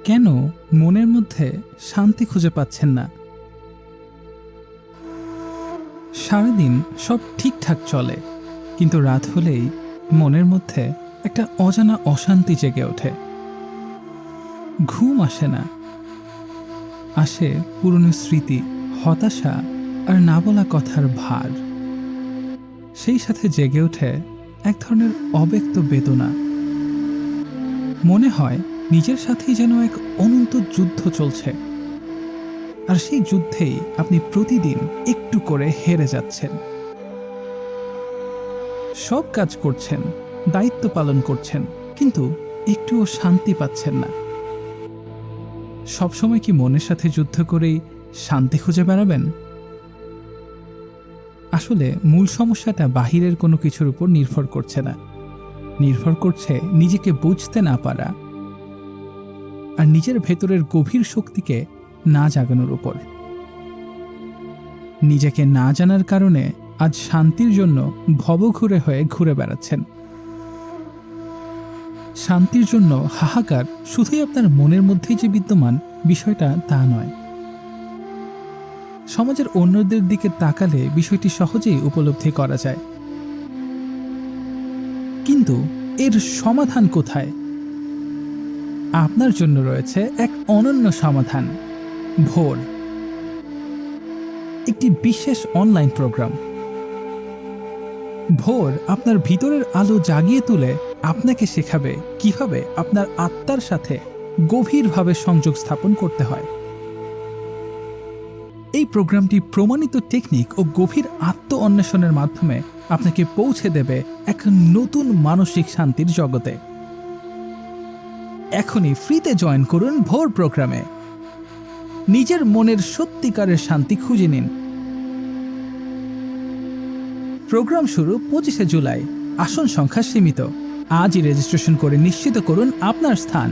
কেন মনের মধ্যে শান্তি খুঁজে পাচ্ছেন না? সারাদিন সব ঠিকঠাক চলে, কিন্তু রাত হলেই মনের মধ্যে একটা অজানা অশান্তি জেগে ওঠে। ঘুম আসে না, আসে পুরনো স্মৃতি, হতাশা আর না বলা কথার ভার। সেই সাথে জেগে ওঠে এক ধরনের অব্যক্ত বেদনা। মনে হয় নিজের সাথেই যেন এক অনন্ত যুদ্ধ চলছে, আর সেই যুদ্ধেই আপনি প্রতিদিন একটু করে হেরে যাচ্ছেন। সব কাজ করছেন, দায়িত্ব পালন করছেন, কিন্তু একটুও শান্তি পাচ্ছেন না। সবসময় কি মনের সাথে যুদ্ধ করেই শান্তি খুঁজে বেড়াবেন? আসলে মূল সমস্যাটা বাহিরের কোনো কিছুর উপর নির্ভর করছে না, নির্ভর করছে নিজেকে বুঝতে না পারা আর নিজের ভেতরের গভীর শক্তিকে না জাগানোর উপর। নিজেকে না জানার কারণে আজ শান্তির জন্য ভবঘুরে হয়ে ঘুরে বেড়াচ্ছেন। শান্তির জন্য হাহাকার শুধুই আপনার মনের মধ্যেই যে বিদ্যমান, বিষয়টা তা নয়। সমাজের অন্যদের দিকে তাকালে বিষয়টি সহজেই উপলব্ধি করা যায়। কিন্তু এর সমাধান কোথায়? আপনার জন্য রয়েছে এক অনন্য সমাধান, ভোর। একটি বিশেষ অনলাইন প্রোগ্রাম। ভোর আপনার ভিতরের আলো জাগিয়ে তুলে আপনাকে শেখাবে কিভাবে আপনার আত্মার সাথে গভীরভাবে সংযোগ স্থাপন করতে হয়। এই প্রোগ্রামটি প্রমাণিত টেকনিক ও গভীর আত্ম অন্বেষণের মাধ্যমে আপনাকে পৌঁছে দেবে এক নতুন মানসিক শান্তির জগতে। এখনই ফ্রিতে জয়েন করুন ভোর প্রোগ্রামে। নিজের মনের সত্যিকারের শান্তি খুঁজে নিন। প্রোগ্রাম শুরু 25শে জুলাই। আসন সংখ্যা সীমিত। আজই রেজিস্ট্রেশন করে নিশ্চিত করুন আপনার স্থান।